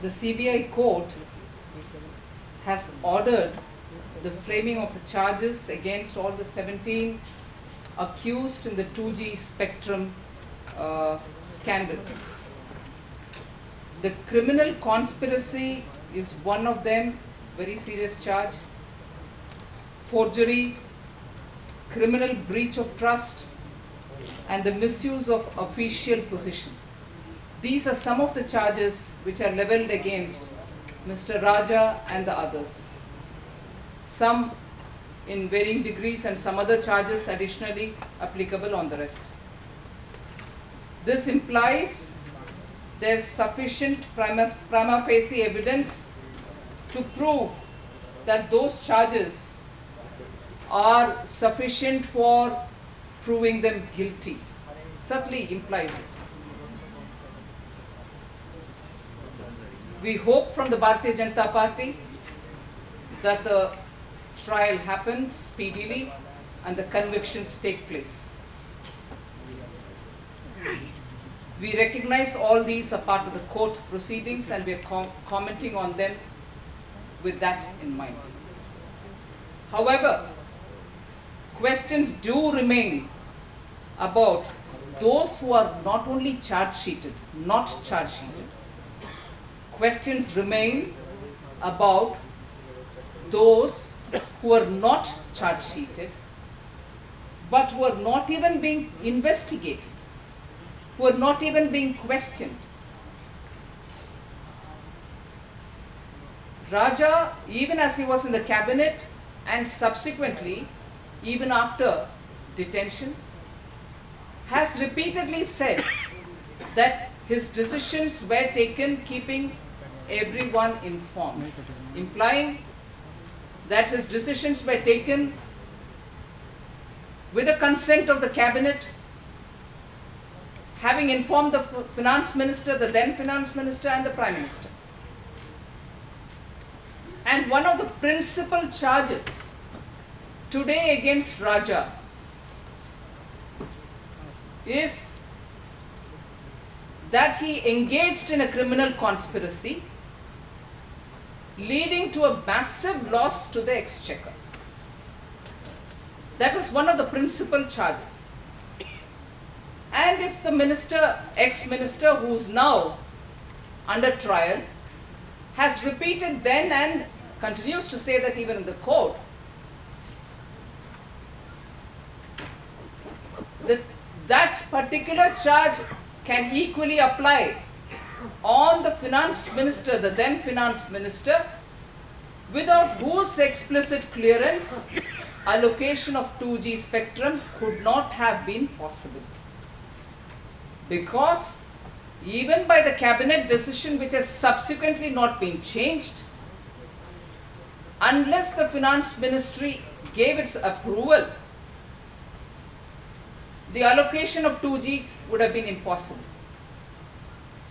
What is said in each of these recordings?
the CBI court has ordered the framing of the charges against all the 17 accused in the 2G spectrum scandal. The criminal conspiracy is one of them, very serious charge. Forgery, criminal breach of trust, and the misuse of official position. These are some of the charges which are leveled against Mr. Raja and the others. Some in varying degrees and some other charges additionally applicable on the rest. This implies there's sufficient prima facie evidence to prove that those charges are sufficient for proving them guilty. Certainly implies it. We hope from the Bharatiya Janata Party that the trial happens speedily and the convictions take place. We recognize all these are part of the court proceedings and we are commenting on them with that in mind. However, questions do remain about those who are not only charge-sheeted, not charge-sheeted. Questions remain about those who are not charge-sheeted, but who are not even being investigated, who are not even being questioned. Raja, even as he was in the cabinet and subsequently, even after detention, has repeatedly said that his decisions were taken keeping everyone informed, implying that his decisions were taken with the consent of the cabinet, having informed the finance minister, the then finance minister and the prime minister. And one of the principal charges today against Raja is that he engaged in a criminal conspiracy leading to a massive loss to the exchequer. That is one of the principal charges. And if the minister, ex-minister who is now under trial, has repeated then and continues to say that even in the court, that particular charge can equally apply on the finance minister, the then finance minister, without whose explicit clearance allocation of 2G spectrum could not have been possible. Because even by the cabinet decision which has subsequently not been changed, unless the finance ministry gave its approval, the allocation of 2G would have been impossible.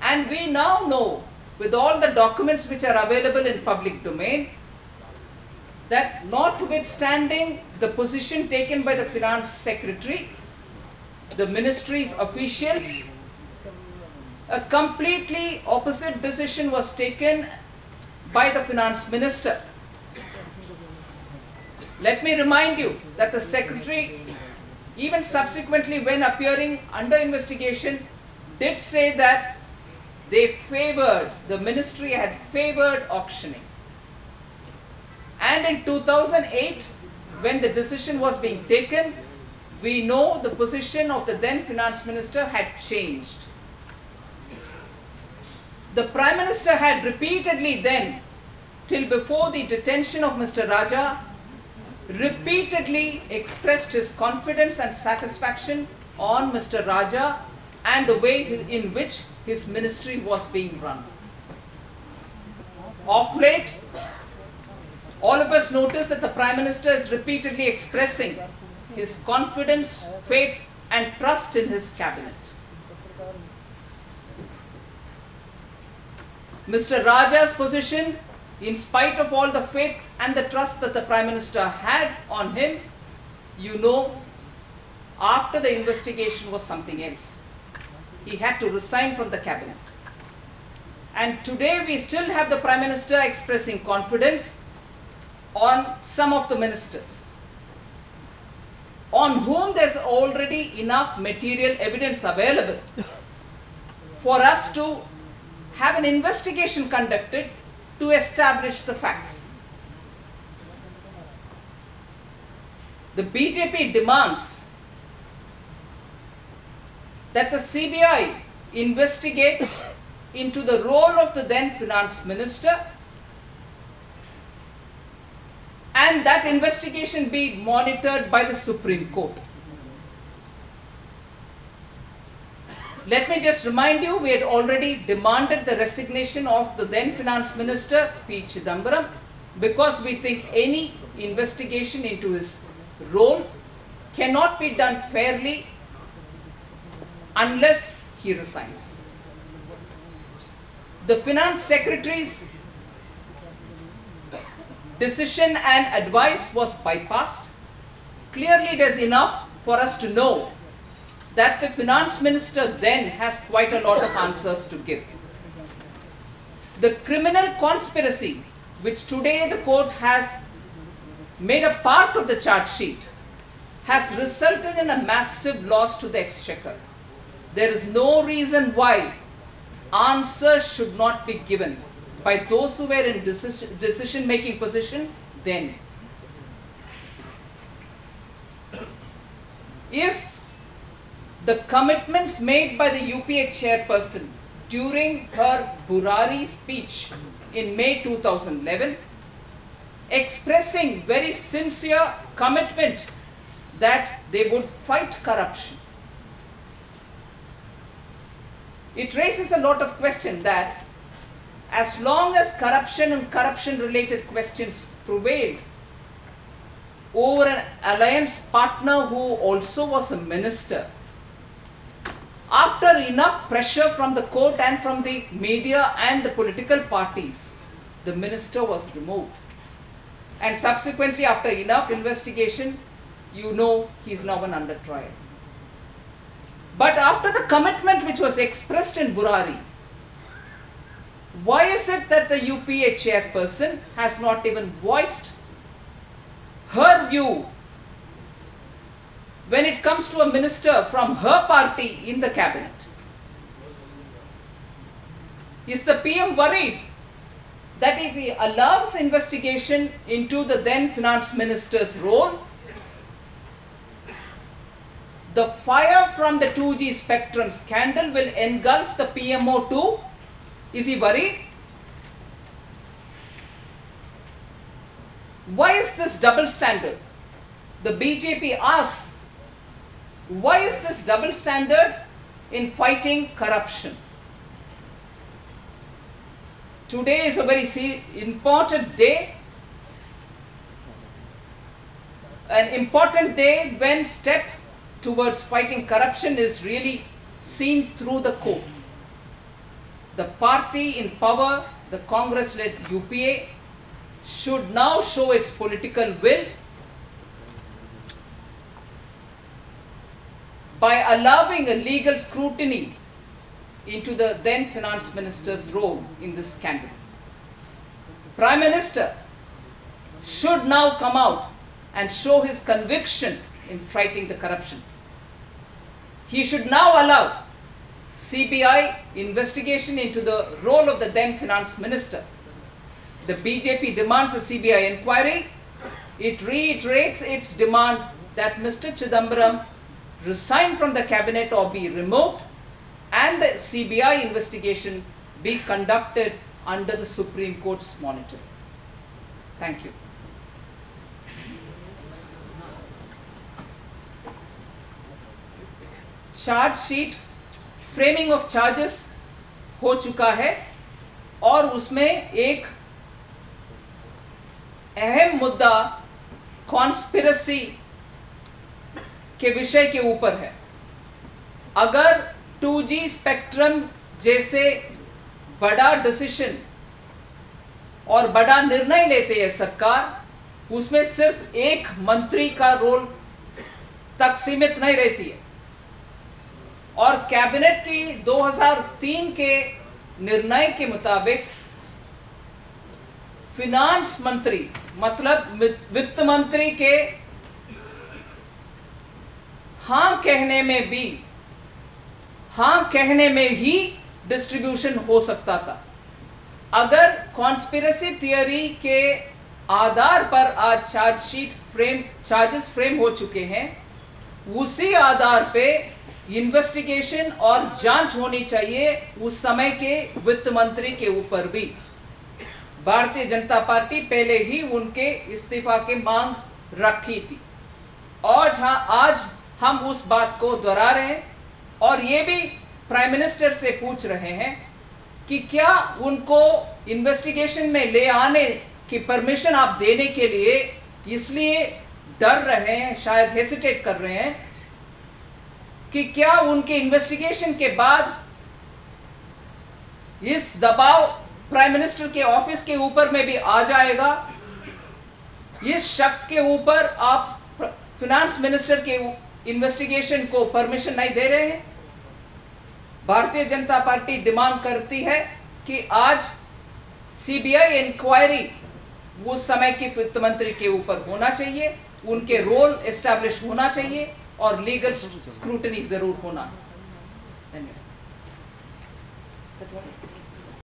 And we now know, with all the documents which are available in public domain, that notwithstanding the position taken by the finance secretary, the ministry's officials, a completely opposite decision was taken by the finance minister. Let me remind you that the secretary, even subsequently when appearing under investigation, did say that they favored, the ministry had favored auctioning. And in 2008, when the decision was being taken, we know the position of the then finance minister had changed. The prime minister had repeatedly then, till before the detention of Mr. Raja, repeatedly expressed his confidence and satisfaction on Mr. Raja and the way in which his ministry was being run. Of late, all of us notice that the Prime Minister is repeatedly expressing his confidence, faith and trust in his cabinet. Mr. Raja's position, in spite of all the faith and the trust that the Prime Minister had on him, you know, after the investigation was something else. He had to resign from the cabinet. And today we still have the Prime Minister expressing confidence on some of the ministers, on whom there's already enough material evidence available for us to have an investigation conducted to establish the facts. The BJP demands that the CBI investigate into the role of the then finance minister, and that investigation be monitored by the Supreme Court. Let me just remind you, we had already demanded the resignation of the then finance minister, P. Chidambaram, because we think any investigation into his role cannot be done fairly unless he resigns. The finance secretary's decision and advice was bypassed. Clearly it is enough for us to know that the finance minister then has quite a lot of answers to give. The criminal conspiracy, which today the court has made a part of the charge sheet, has resulted in a massive loss to the exchequer. There is no reason why answers should not be given by those who were in decision-making position then. If the commitments made by the UPA chairperson during her Burari speech in May 2011, expressing very sincere commitment that they would fight corruption, it raises a lot of question that as long as corruption and corruption-related questions prevailed over an alliance partner who also was a minister, after enough pressure from the court and from the media and the political parties, the minister was removed. And subsequently, after enough investigation, you know he is now under trial. But after the commitment which was expressed in Burari, why is it that the UPA chairperson has not even voiced her view when it comes to a minister from her party in the cabinet? Is the PM worried that if he allows investigation into the then finance minister's role, the fire from the 2G spectrum scandal will engulf the PMO too? Is he worried? Why is this double standard? The BJP asks, why is this double standard in fighting corruption? Today is a very important day. An important day when step towards fighting corruption is really seen through the court. The party in power, the Congress-led UPA, should now show its political will by allowing a legal scrutiny into the then finance minister's role in this scandal. Prime Minister should now come out and show his conviction in fighting the corruption. He should now allow CBI investigation into the role of the then finance minister. The BJP demands a CBI inquiry. It reiterates its demand that Mr. Chidambaram resign from the cabinet or be removed, and the CBI investigation be conducted under the Supreme Court's monitoring. Thank you. Charge sheet framing of charges हो चुका है और उसमें एक अहम मुद्दा conspiracy के विषय के ऊपर है। अगर 2G स्पेक्ट्रम जैसे बड़ा डिसीजन और बड़ा निर्णय लेते हैं सरकार, उसमें सिर्फ एक मंत्री का रोल तक सीमित नहीं रहती है और कैबिनेट की 2003 के निर्णय के मुताबिक फिनांस मंत्री मतलब वित्त मंत्री के हाँ कहने में ही डिस्ट्रीब्यूशन हो सकता था। अगर कॉन्स्पिरेसी थियरी के आधार पर आज चार्जेस फ्रेम हो चुके हैं, उसी आधार पे इन्वेस्टिगेशन और जांच होनी चाहिए उस समय के वित्त मंत्री के ऊपर भी। भारतीय जनता पार्टी पहले ही उनके इस्तीफा की मांग रखी थी। आज हम उस बात को दोहरा रहे हैं और ये भी प्राइम मिनिस्टर से पूछ रहे हैं कि क्या उनको इन्वेस्टिगेशन में ले आने की परमिशन आप देने के लिए इसलिए डर रहे हैं, शायद हेसिटेट कर रहे हैं कि क्या उनके इन्वेस्टिगेशन के बाद इस दबाव प्राइम मिनिस्टर के ऑफिस के ऊपर में भी आ जाएगा। इस शक के ऊपर आप फिनांस मिनिस्टर के इन्वेस्टिगेशन को परमिशन नहीं दे रहे हैं। भारतीय जनता पार्टी डिमांड करती है कि आज सीबीआई इंक्वायरी उस समय की वित्त मंत्री के ऊपर होना चाहिए, उनके रोल एस्टैब्लिश होना चाहिए और लीगल स्क्रूटनी जरूर होना। धन्यवाद।